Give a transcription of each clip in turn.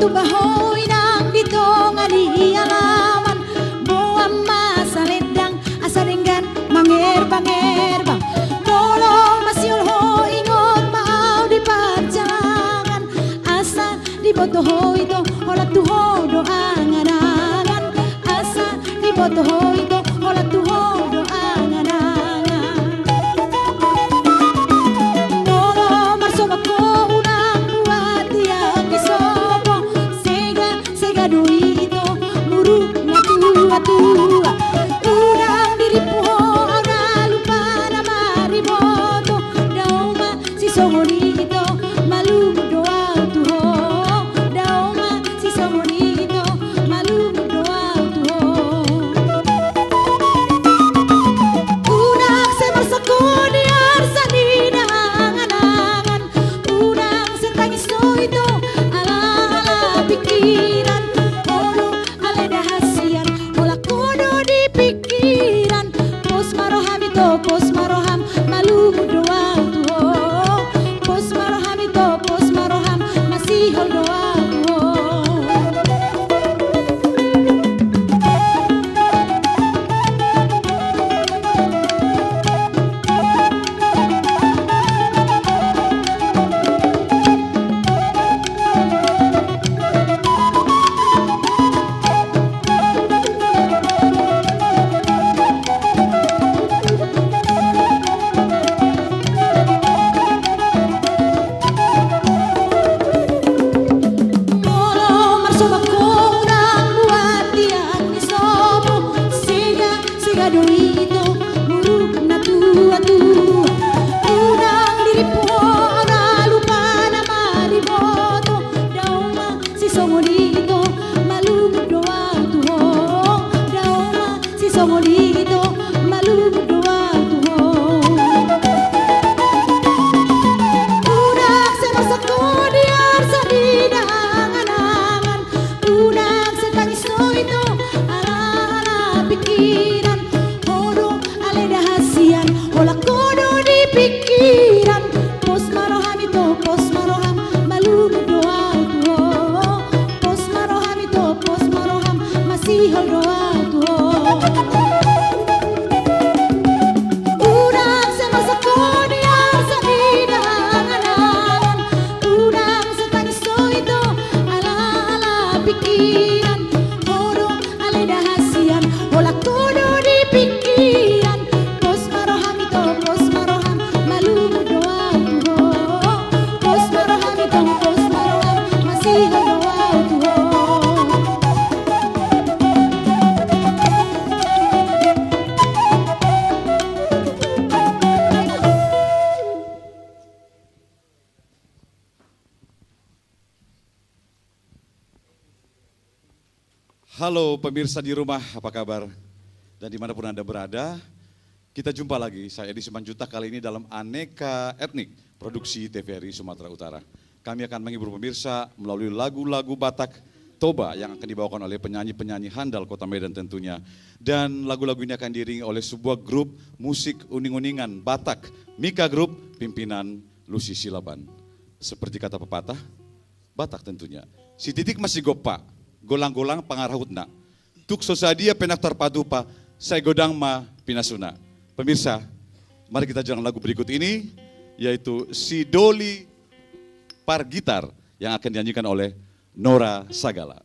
tu bahoy nang dito nga di alaman. Buang masaledang asaringgan manger-bangerbang. Tolong masyol ho ingot maaw di pajangan. Asa di boto ho ito hola tu ho doangan-angan. Asa di boto ho ito hola tu ho doangan-angan. Tolong marsoba ko unang buat yang isobo. Sega dui ito murug na tua-tua. Unang diripu ho na lupa na mariboto. Dauma si songoni ito malug doa tuho. Dauma si songoni ito malug doa tuho. Unang semasako di arsa dinangan-angan. Unang setangis ito ala-ala pikiran. Odo ala dahasian ola kodo di pikiran. Pos maroham ito pos maroham malug doa tuho. Pos maroham ito pos maroham masihol doa tuho. Molo marsoba ko unang buat yang isobo. Sega doi ito murug na tua-tua. Unang diripu ho na lupa na mariboto. Dauma si songoni ito malug doa tuho. Dauma si songoni ito malug doa tuho. Unang semasako di arsa dinangan-angan. Unang setangis ito ala-ala pikiran. Hodo ale dahasian ola kodo di pikiran. Pos maroham ito pos maroham malug doa tuho. Pos maroham ito pos maroham masihol doa tuho. Unang semasako di arsa dinangan-angan. Unang setangis ito ala-ala pikiran. Hodo ale dahasian ola kodo di pikiran. Pos maroham ito pos maroham malug doa tuho. Pos maroham ito pos maroham masihol doa tuho. Halo pemirsa di rumah, apa kabar? Dan dimanapun Anda berada, kita jumpa lagi. Saya Edi Simanjuntak kali ini dalam Aneka Etnik, produksi TVRI Sumatera Utara. Kami akan menghibur pemirsa melalui lagu-lagu Batak Toba yang akan dibawakan oleh penyanyi-penyanyi handal Kota Medan tentunya. Dan lagu-lagu ini akan diiringi oleh sebuah grup musik uning-uningan Batak, Mika Group, pimpinan Lucy Silaban. Seperti kata pepatah, Batak tentunya. Si titik masih gopa, golang-golang pangarahutna. Tuk sosadia penak terpadupa, saya godang ma pinasuna. Pemirsa, mari kita jalan lagu berikut ini, yaitu Si Doli Pargitar yang akan dinyanyikan oleh Nora Sagala.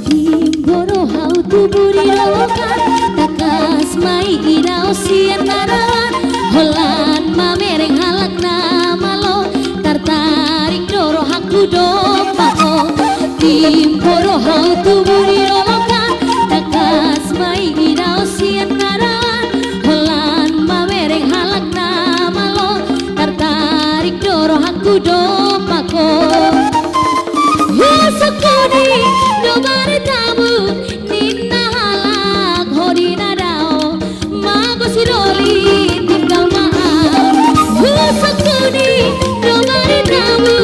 Himboro hau tuburi lokan takas mai irau sian narawan. Holan mamereng halak namalo tartarik doro haku dopako. Himboro hau tuburi lokan takas mai irau sian narawan. Holan mamereng halak namalo tartarik doro haku dopako. Yasakoni dobare tamu ninna halak hodina dao mago siroli tinggal maaf. Yasakoni dobare tamu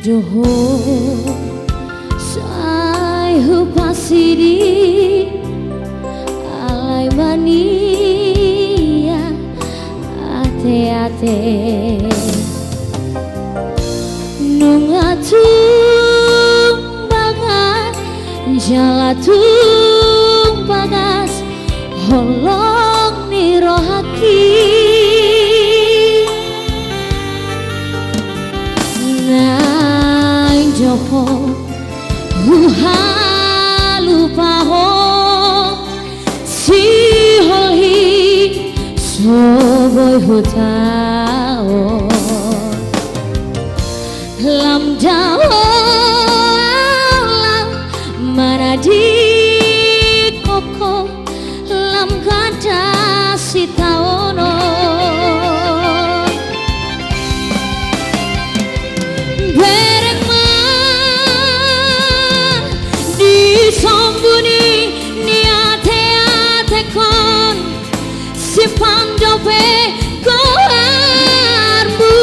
Doho sai hupasidi alai mania ate-ate nungatung bangat jalatung panas holong nirohaki naing joko lupaho si holhi soboy hutao lam jao lam manadi koko lam kada sitaono berek man disambuni ni ate kon simpan dope koarmu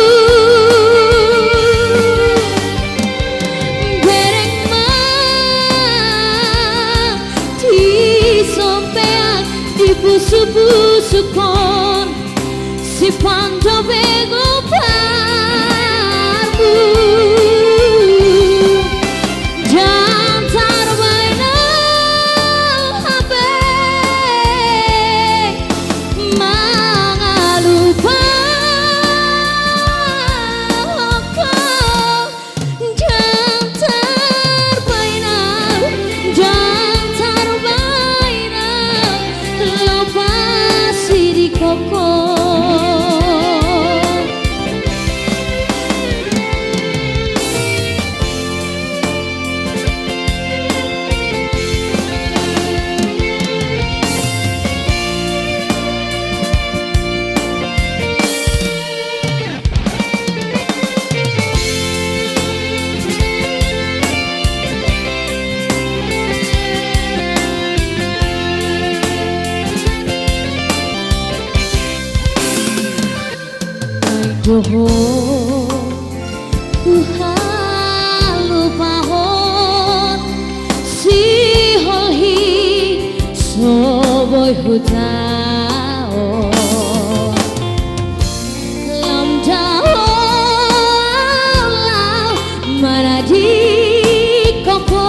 berek man disompean dibusu-busukon simpan dope koarmu jantar bainal habe mangalupa jantar bainal lepas siri koko Doho lupahon si holhi soboy hutao lam jao lam manadi koko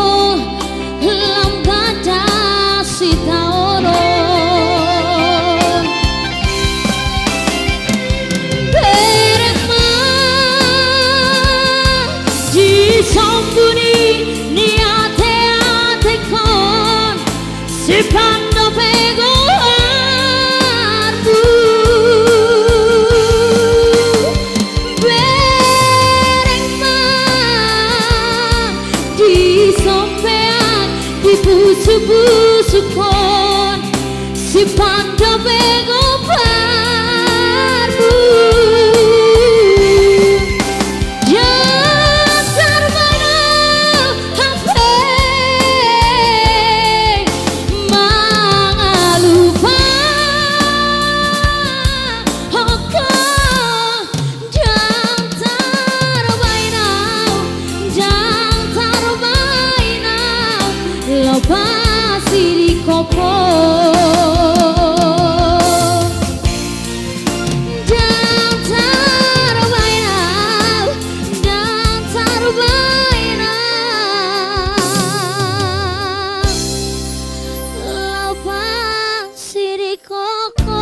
lam gada sitaoro sambuni ni ate kon sipando pego arbu bereng ma di sompean di busu-busu kon sipando pego arbu pasiri koko jantar bainal lepas siri koko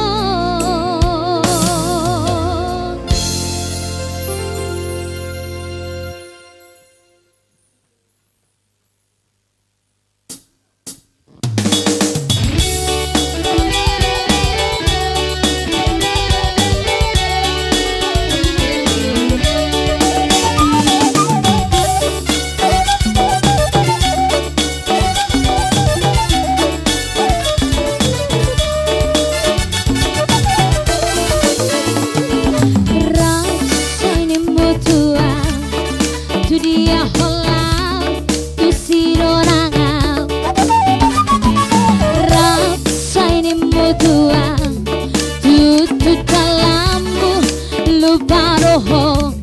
roho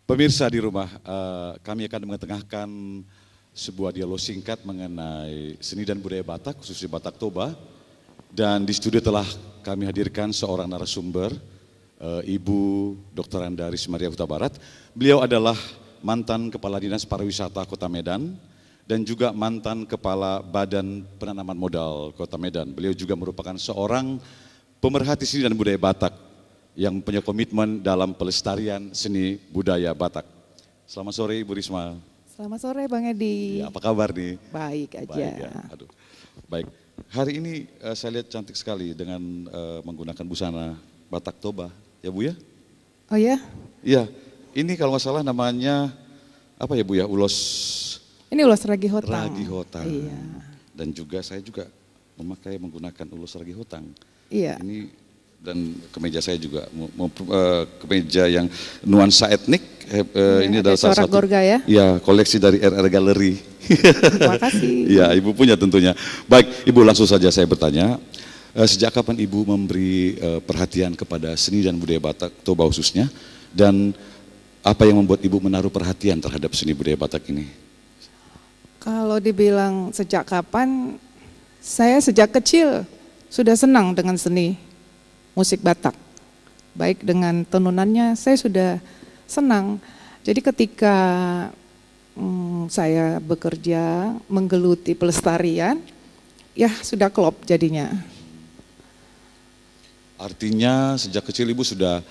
Pemirsa di rumah, kami akan mengetengahkan sebuah dialog singkat mengenai seni dan budaya Batak, khususnya Batak Toba. Dan di studio telah kami hadirkan seorang narasumber, Ibu Dr. Andaris Maria Huta Barat. Beliau adalah mantan Kepala Dinas Pariwisata Kota Medan dan juga mantan Kepala Badan Penanaman Modal Kota Medan. Beliau juga merupakan seorang pemerhati seni dan budaya Batak yang punya komitmen dalam pelestarian seni budaya Batak. Selamat sore Ibu Risma. Selamat sore Bang Edi. Ya, apa kabar nih? Baik aja. Baik, ya. Aduh. Baik. Hari ini saya lihat cantik sekali dengan menggunakan busana Batak Toba, ya Bu ya? Oh ya? Iya. Ini kalau nggak salah namanya apa ya Bu ya? Ulos. Ini ulos ragi hotang. Ragi hotang. Iya. Dan juga saya juga menggunakan ulos ragi hotang. Iya. Ini dan kemeja saya juga kemeja yang nuansa etnik. Ini adalah salah satu Gorga ya? Ya, koleksi dari RR Gallery. Terima kasih. Ya, Ibu punya tentunya. Baik, Ibu langsung saja saya bertanya. Sejak kapan Ibu memberi perhatian kepada seni dan budaya Batak Toba khususnya, dan apa yang membuat Ibu menaruh perhatian terhadap seni budaya Batak ini? Kalau dibilang sejak kapan, saya sejak kecil sudah senang dengan seni musik Batak. Baik dengan tenunannya saya sudah senang. Jadi ketika saya bekerja menggeluti pelestarian, ya sudah klop jadinya. Artinya sejak kecil Ibu sudah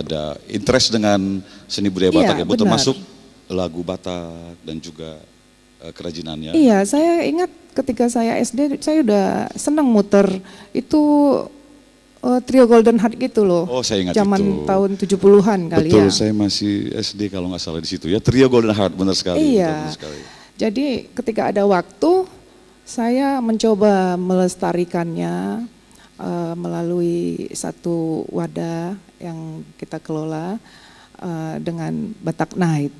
ada interest dengan seni budaya Batak ya, Bu, termasuk lagu Batak dan juga kerajinannya. Iya, saya ingat ketika saya SD saya udah senang muter itu Trio Golden Heart gitu loh. Oh, saya ingat zaman itu. tahun 70-an kali Betul, ya. saya masih SD kalau nggak salah di situ ya. Trio Golden Heart, benar sekali. Iya. Benar sekali. Jadi ketika ada waktu saya mencoba melestarikannya melalui satu wadah yang kita kelola dengan Batak Night.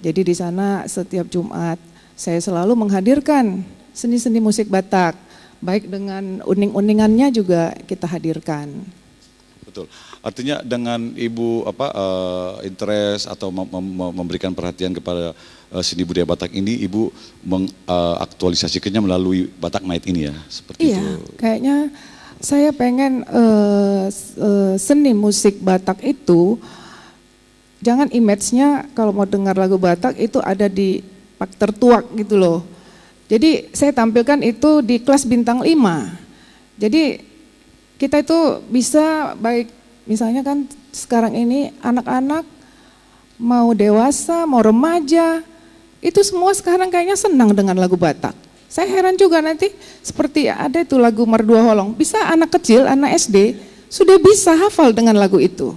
Jadi di sana setiap Jumat saya selalu menghadirkan seni-seni musik Batak. Baik dengan uning-uningannya juga kita hadirkan. Betul. Artinya dengan Ibu interest atau memberikan perhatian kepada seni budaya Batak ini, Ibu mengaktualisasikannya melalui Batak Night ini ya, seperti itu. Iya, kayaknya saya pengen seni musik Batak itu jangan image-nya kalau mau dengar lagu Batak itu ada di pak tertuak gitu loh. Jadi saya tampilkan itu di kelas bintang 5. Jadi kita itu bisa baik misalnya kan sekarang ini anak-anak mau dewasa, mau remaja, itu semua sekarang kayaknya senang dengan lagu Batak. Saya heran juga nanti seperti ada itu lagu Merdua Holong, bisa anak kecil, anak SD sudah bisa hafal dengan lagu itu.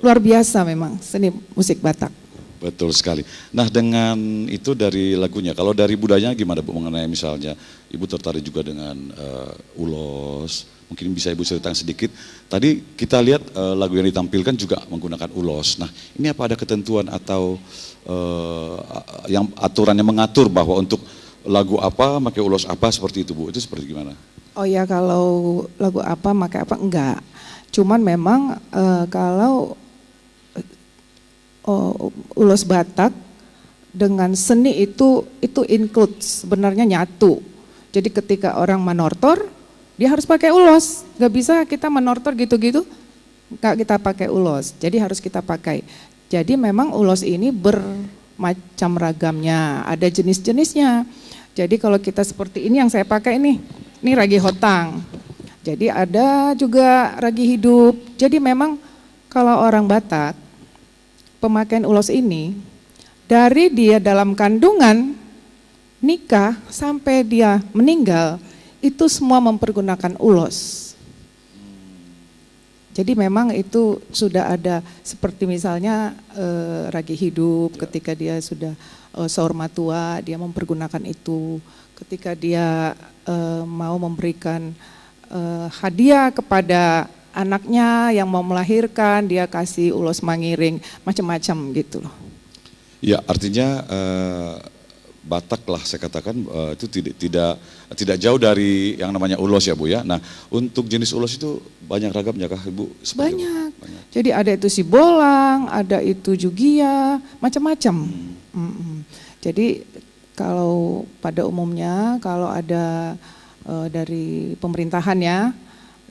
Luar biasa memang seni musik Batak. Betul sekali. Nah dengan itu dari lagunya, kalau dari budayanya gimana Bu mengenai misalnya Ibu tertarik juga dengan ulos, mungkin bisa Ibu ceritakan sedikit. Tadi kita lihat lagu yang ditampilkan juga menggunakan ulos. Nah ini apa ada ketentuan atau yang aturannya mengatur bahwa untuk lagu apa pakai ulos apa seperti itu Bu, itu seperti gimana? Oh ya kalau lagu apa pakai apa enggak. Cuman memang kalau ulos Batak dengan seni itu include sebenarnya nyatu. Jadi ketika orang menortor dia harus pakai ulos, nggak bisa kita menortor gitu-gitu, nggak kita pakai ulos. Jadi harus kita pakai. Jadi memang ulos ini bermacam ragamnya, ada jenis-jenisnya. Jadi kalau kita seperti ini yang saya pakai ini ragi hotang. Jadi ada juga ragi hidup. Jadi memang kalau orang Batak pemakaian ulos ini dari dia dalam kandungan, nikah sampai dia meninggal itu semua mempergunakan ulos. Jadi memang itu sudah ada seperti misalnya ragi hidup ketika dia sudah saur matua dia mempergunakan itu. Ketika dia mau memberikan hadiah kepada anaknya yang mau melahirkan, dia kasih ulos mangiring, macam-macam gitu loh. Ya artinya Batak lah saya katakan, itu tidak jauh dari yang namanya ulos ya Bu ya. Nah untuk jenis ulos itu banyak ragamnya kah Ibu? Banyak. Jadi ada itu sibolang, ada itu jugia, macam-macam. Jadi kalau pada umumnya kalau ada dari pemerintahan ya,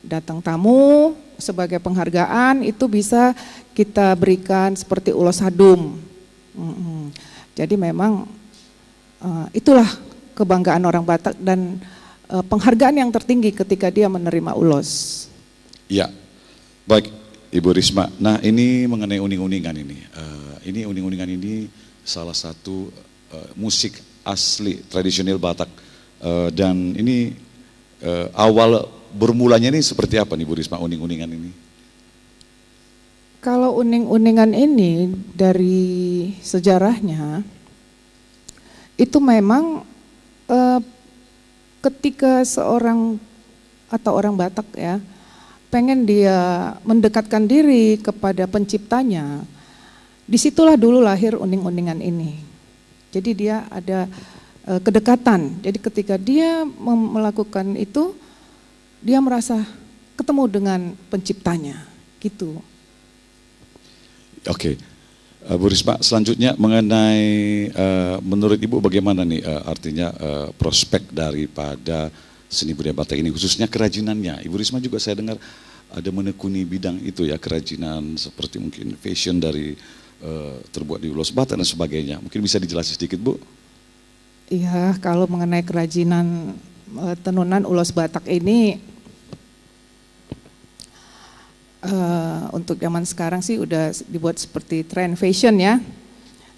datang tamu sebagai penghargaan itu bisa kita berikan seperti ulos hadum. Jadi memang itulah kebanggaan orang Batak dan penghargaan yang tertinggi ketika dia menerima ulos. Ya, baik Ibu Risma. Nah ini mengenai uning-uningan ini. Ini uning-uningan ini salah satu musik asli tradisional Batak. Dan ini awal bermulanya ini seperti apa nih Bu Risma, uning-uningan ini? Kalau uning-uningan ini dari sejarahnya itu memang ketika seorang atau orang Batak ya pengen dia mendekatkan diri kepada penciptanya, disitulah dulu lahir uning-uningan ini. Jadi dia ada kedekatan. Jadi ketika dia melakukan itu, dia merasa ketemu dengan penciptanya, gitu. Oke, Bu Risma, selanjutnya mengenai menurut Ibu bagaimana nih artinya prospek daripada seni budaya Batak ini, khususnya kerajinannya. Ibu Risma juga saya dengar ada menekuni bidang itu ya, kerajinan seperti mungkin fashion dari terbuat di ulos Batak dan sebagainya. Mungkin bisa dijelaskan sedikit Bu? Iya, kalau mengenai kerajinan tenunan ulos Batak ini untuk zaman sekarang sih udah dibuat seperti tren fashion ya.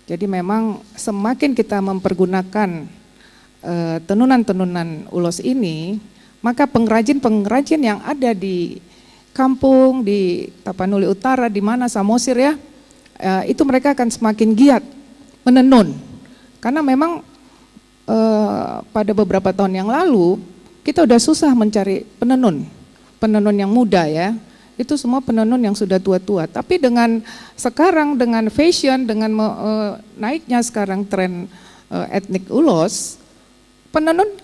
Jadi memang semakin kita mempergunakan tenunan-tenunan ulos ini, maka pengrajin-pengrajin yang ada di kampung, di Tapanuli Utara, di mana Samosir ya, itu mereka akan semakin giat menenun. Karena memang pada beberapa tahun yang lalu kita udah susah mencari penenun yang muda ya. Itu semua penenun yang sudah tua-tua. Tapi dengan sekarang dengan fashion, dengan naiknya sekarang tren etnik ulos,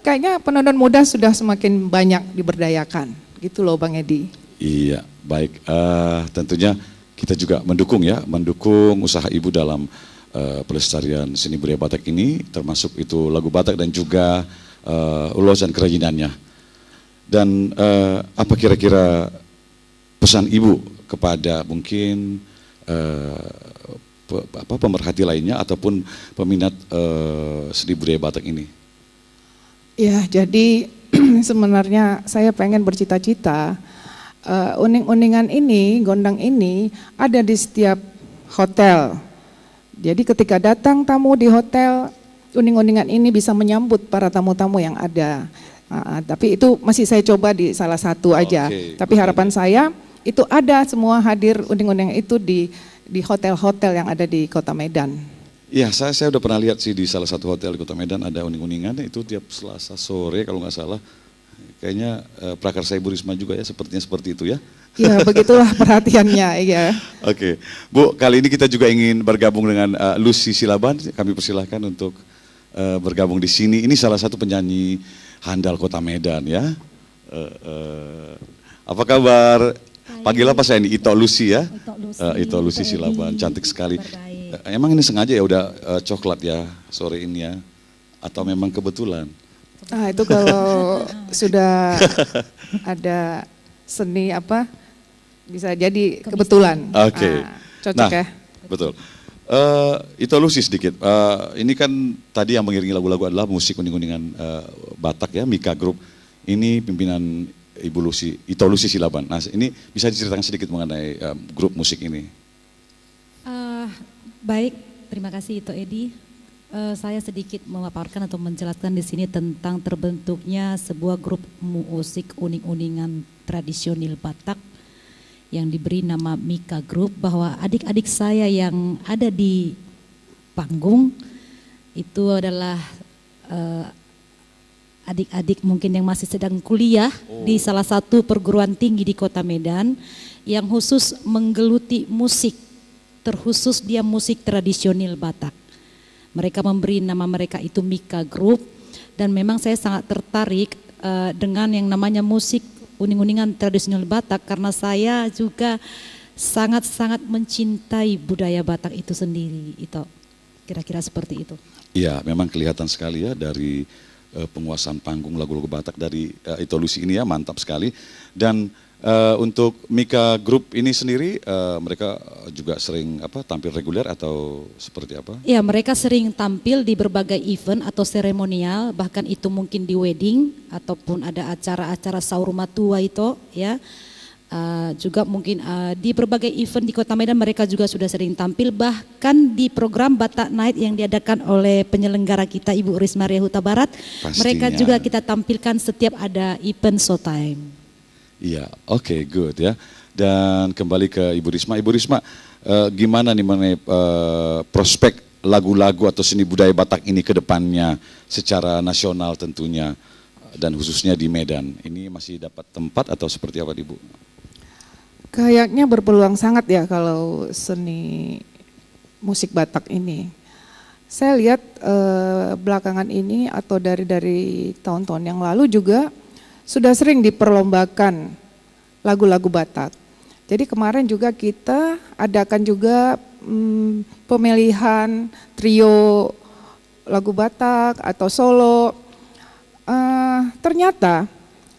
kayaknya penenun muda sudah semakin banyak diberdayakan. Gitu loh Bang Edi. Iya, baik. Tentunya kita juga mendukung usaha Ibu dalam pelestarian seni budaya Batak ini, termasuk itu lagu Batak dan juga ulos dan kerajinannya. Dan apa kira-kira pesan Ibu kepada mungkin pemerhati lainnya ataupun peminat seni budaya Batak ini? Ya, jadi sebenarnya saya pengen bercita-cita uning-uningan ini, gondang ini ada di setiap hotel. Jadi ketika datang tamu di hotel, uning-uningan ini bisa menyambut para tamu-tamu yang ada. Tapi itu masih saya coba di salah satu aja. Tapi harapan saya itu ada semua hadir uning-uning itu di hotel-hotel yang ada di Kota Medan. Iya, saya udah pernah lihat sih di salah satu hotel di Kota Medan ada uning-uningan itu tiap Selasa sore kalau nggak salah. Kayaknya prakarsa Ibu Risma juga ya sepertinya seperti itu ya. Iya, begitulah perhatiannya ya. Oke, Bu, kali ini kita juga ingin bergabung dengan Lucy Silaban. Kami persilahkan untuk bergabung di sini. Ini salah satu penyanyi handal Kota Medan ya. Apa kabar? Panggil apa saya ini? Ito Lucy ya? Ito Lucy Silaban, cantik sekali. Emang ini sengaja ya udah coklat ya sore ini ya? Atau memang kebetulan? Itu kalau sudah ada seni apa bisa jadi kebetulan. Oke. Cocok ya? Betul. Ito Lucy sedikit, ini kan tadi yang mengiringi lagu-lagu adalah musik uning-uningan Batak ya, Mika Group. Ini pimpinan Ibu Lucy, Ito Lucy Silaban. Nah ini bisa diceritakan sedikit mengenai grup musik ini? Baik, terima kasih Ito Edi. Saya sedikit memaparkan atau menjelaskan di sini tentang terbentuknya sebuah grup musik uning-uningan tradisional Batak yang diberi nama Mika Group, bahwa adik-adik saya yang ada di panggung itu adalah adik-adik mungkin yang masih sedang kuliah di salah satu perguruan tinggi di Kota Medan yang khusus menggeluti musik, terkhusus dia musik tradisional Batak. Mereka memberi nama mereka itu Mika Group, dan memang saya sangat tertarik dengan yang namanya musik uning-uningan tradisional Batak karena saya juga sangat-sangat mencintai budaya Batak itu sendiri. Itu kira-kira seperti itu. Iya, memang kelihatan sekali ya dari penguasaan panggung lagu-lagu Batak dari Ito Lucy ini ya, mantap sekali. Dan untuk Mika Group ini sendiri mereka juga sering tampil reguler atau seperti apa? Ya, mereka sering tampil di berbagai event atau seremonial, bahkan itu mungkin di wedding ataupun ada acara-acara sahur rumah tua itu ya. Juga mungkin di berbagai event di Kota Medan mereka juga sudah sering tampil, bahkan di program Batak Night yang diadakan oleh penyelenggara kita Ibu Risma Ria Huta Barat. Pastinya. Mereka juga kita tampilkan setiap ada event showtime. Iya, oke, good ya. Dan kembali ke Ibu Risma. Ibu Risma, gimana nih mengenai prospek lagu-lagu atau seni budaya Batak ini ke depannya secara nasional tentunya dan khususnya di Medan? Ini masih dapat tempat atau seperti apa, Ibu? Kayaknya berpeluang sangat ya kalau seni musik Batak ini. Saya lihat belakangan ini atau dari tahun-tahun yang lalu juga sudah sering diperlombakan lagu-lagu Batak. Jadi kemarin juga kita adakan juga pemilihan trio lagu Batak atau solo. Ternyata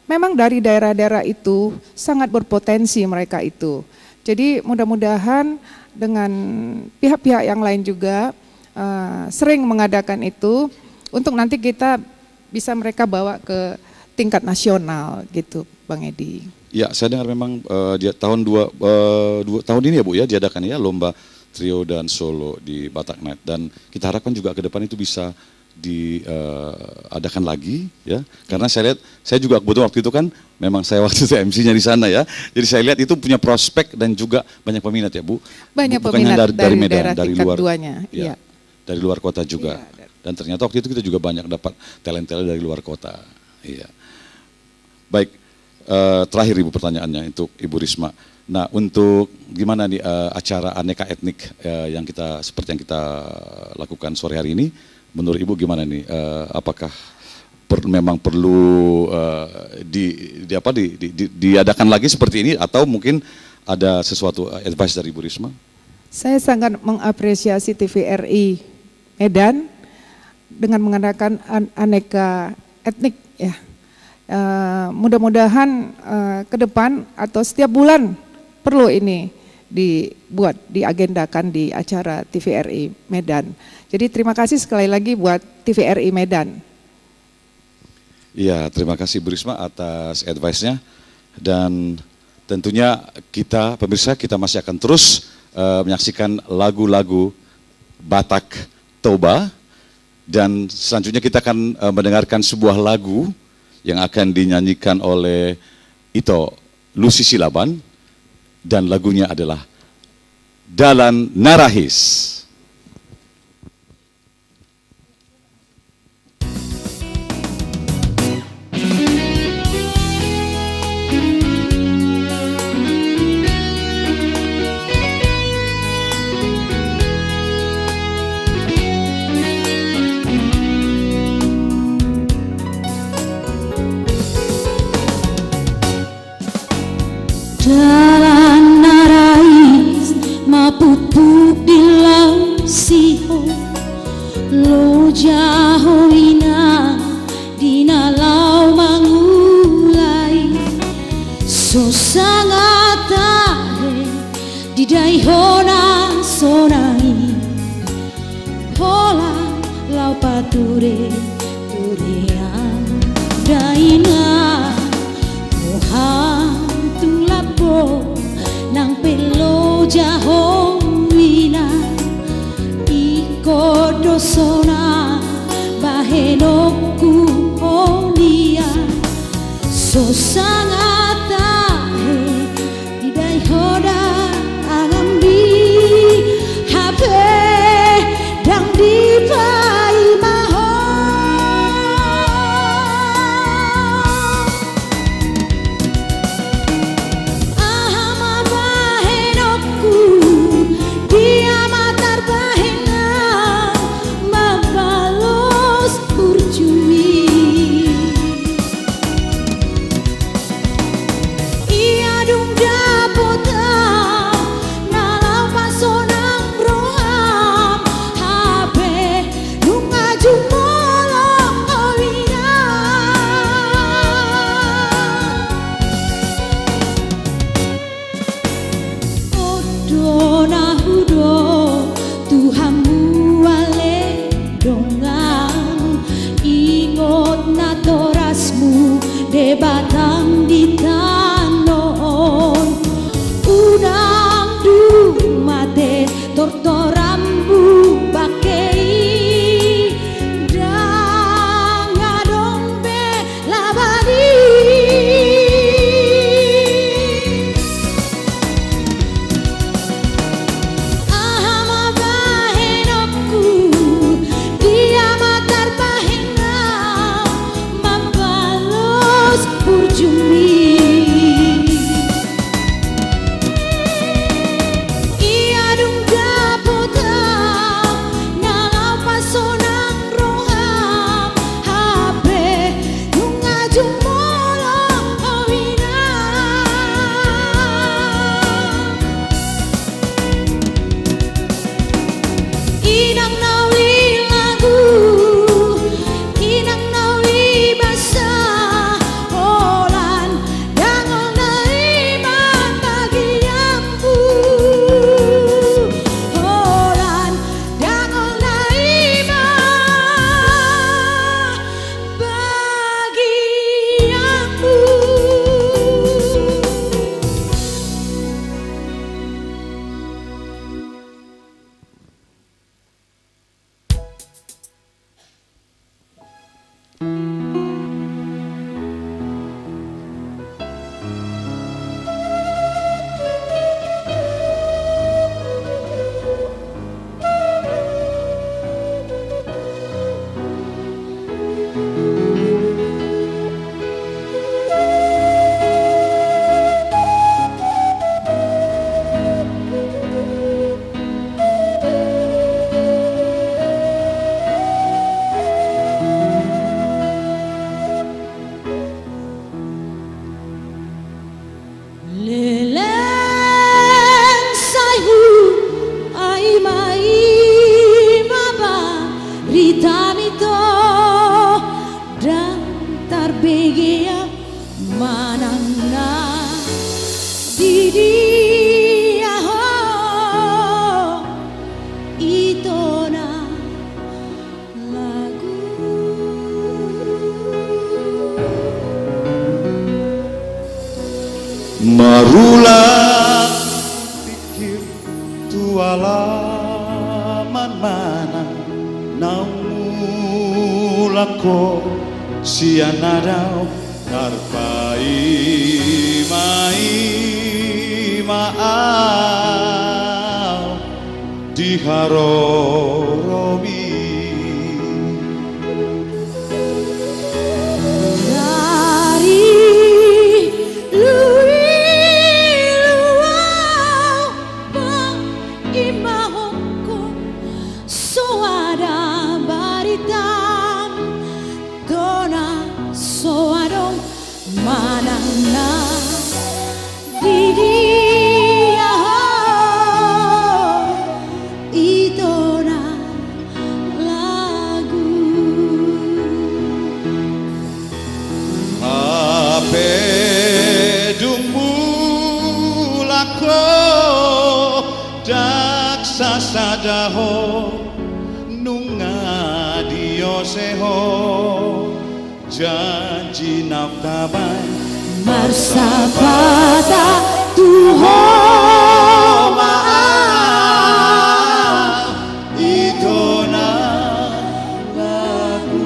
memang dari daerah-daerah itu sangat berpotensi mereka itu. Jadi mudah-mudahan dengan pihak-pihak yang lain juga sering mengadakan itu untuk nanti kita bisa mereka bawa ke tingkat nasional gitu, Bang Edi. Ya, saya dengar memang tahun tahun ini ya Bu ya diadakan ya lomba trio dan solo di Batak Night, dan kita harapkan juga ke depan itu bisa diadakan lagi ya, karena saya lihat, saya juga kebetulan waktu itu kan memang saya waktu itu MC-nya di sana ya, jadi saya lihat itu punya prospek dan juga banyak peminat ya Bu. Banyak Bukan peminat dari Medan, daerah dari tingkat luar, duanya. ya, Iya. dari luar kota juga. Iya. Dan ternyata waktu itu kita juga banyak dapat talent-talent dari luar kota. Iya. Baik, terakhir Ibu pertanyaannya untuk Ibu Risma. Nah, untuk gimana nih acara aneka etnik yang kita seperti yang kita lakukan sore hari ini, menurut Ibu gimana nih? Apakah memang perlu diadakan lagi seperti ini atau mungkin ada sesuatu advice dari Ibu Risma? Saya sangat mengapresiasi TVRI Medan dengan mengadakan aneka etnik ya. Mudah-mudahan ke depan atau setiap bulan perlu ini dibuat, diagendakan di acara TVRI Medan. Jadi terima kasih sekali lagi buat TVRI Medan. Iya, terima kasih Bu Risma atas advice-nya, dan tentunya kita pemirsa kita masih akan terus menyaksikan lagu-lagu Batak Toba, dan selanjutnya kita akan mendengarkan sebuah lagu yang akan dinyanyikan oleh Ito Lucy Silaban, dan lagunya adalah Dalan Narahis. Dalan narais mapupuk di lausiho lo jaho ina dina lau mangulai so sangat tahe di daihona sonai hola lau pature turean daina mohan nang pelo jaho wina iko dosona bahenoku onia so sangat tahe didai hoda agambi habe dang dipai maho Dona hudo Tuhan wale dongang ingot na torasmu de batang di tanon unang dumate tortorambu bakei danga dombe labadi ahama bahenokku dia matar bahena membalos burjumi ia dungga putra nalau pasonang roham hape nunga jumolo owina inang nawi lagu inang nawi basa olan dangol naiman bagianku olan dangol naiman bagianku. Leleng sayu ai mai maba ritamito dan tarbegea manangna didia ho itona lagu Marulang pikir tualaman mana naumulako sianadau tarpai mai maau diharoromi dari luau bang imahongko soada baritam dona soadong manangna didia itona lagu apedumulako daksa sadaho nunga dioseho janji naftaban marsapata tuho maaf itona lagu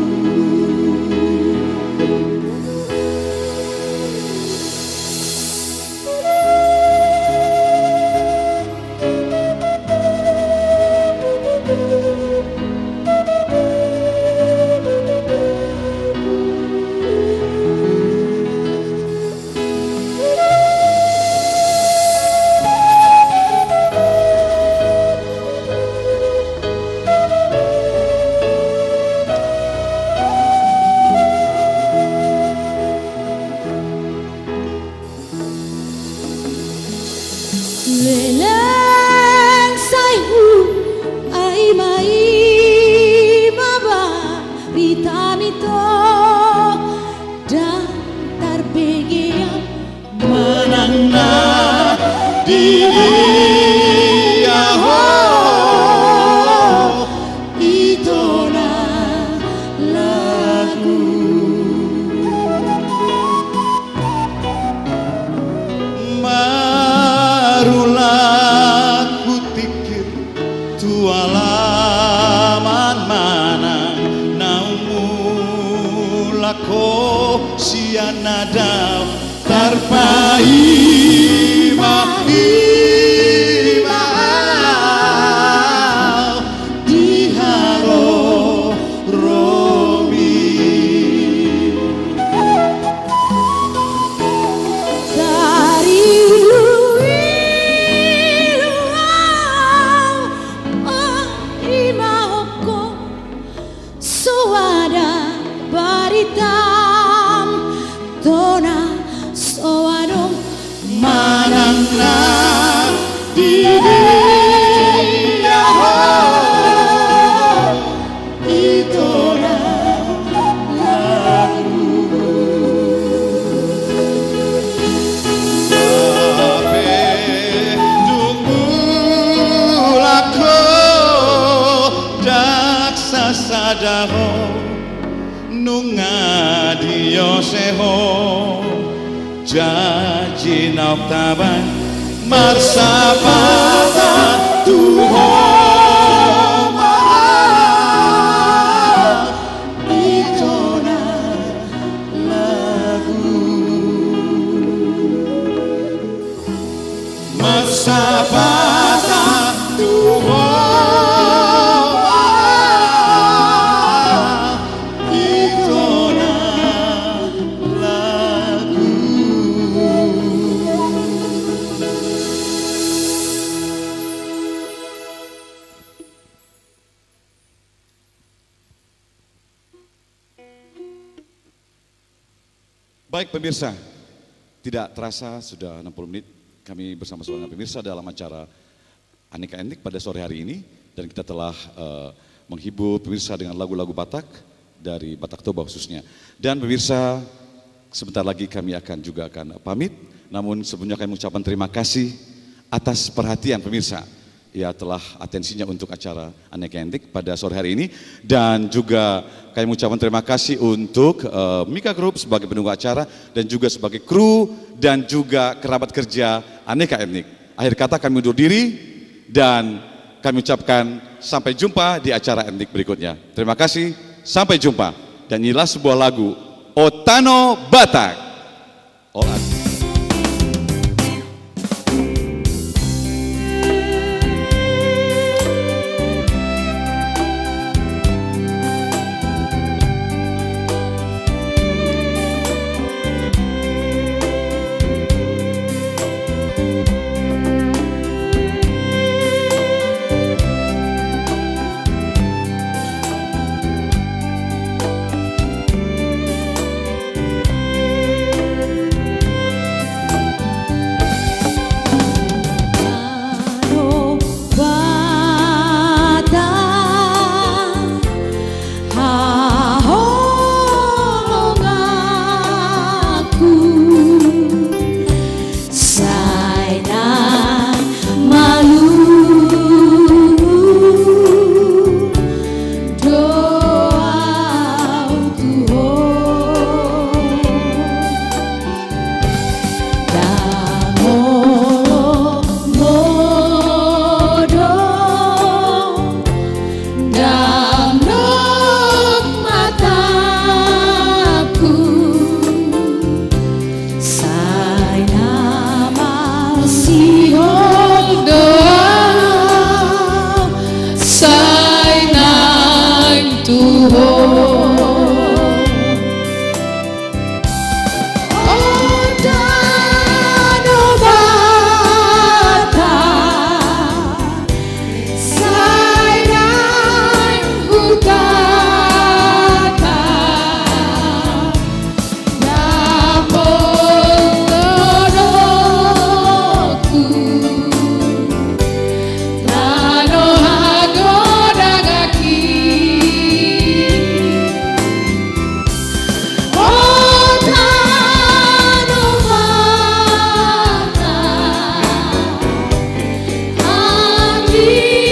alaman mana naumulako sianada tarpaima diharo romi dari luiluau imahoko suada baritam tona soadong manangna didi itona sadaho nunga dioseho jaji nauktaban marsapata tuho itona lagu marsapata tuho Baik pemirsa, tidak terasa sudah 60 menit kami bersama-sama dengan pemirsa dalam acara Aneka Etnik pada sore hari ini. Dan kita telah menghibur pemirsa dengan lagu-lagu Batak dari Batak Toba khususnya. Dan pemirsa, sebentar lagi kami juga akan pamit. Namun sebelumnya kami mengucapkan terima kasih atas perhatian pemirsa. Ya telah atensinya untuk acara Aneka Etnik pada sore hari ini. Dan juga kami mengucapkan terima kasih untuk Mika Group sebagai penunggu acara dan juga sebagai kru dan juga kerabat kerja Aneka Etnik. Akhir kata kami undur diri dan kami ucapkan sampai jumpa di acara etnik berikutnya. Terima kasih, sampai jumpa. Dan inilah sebuah lagu Otano Batak. Adi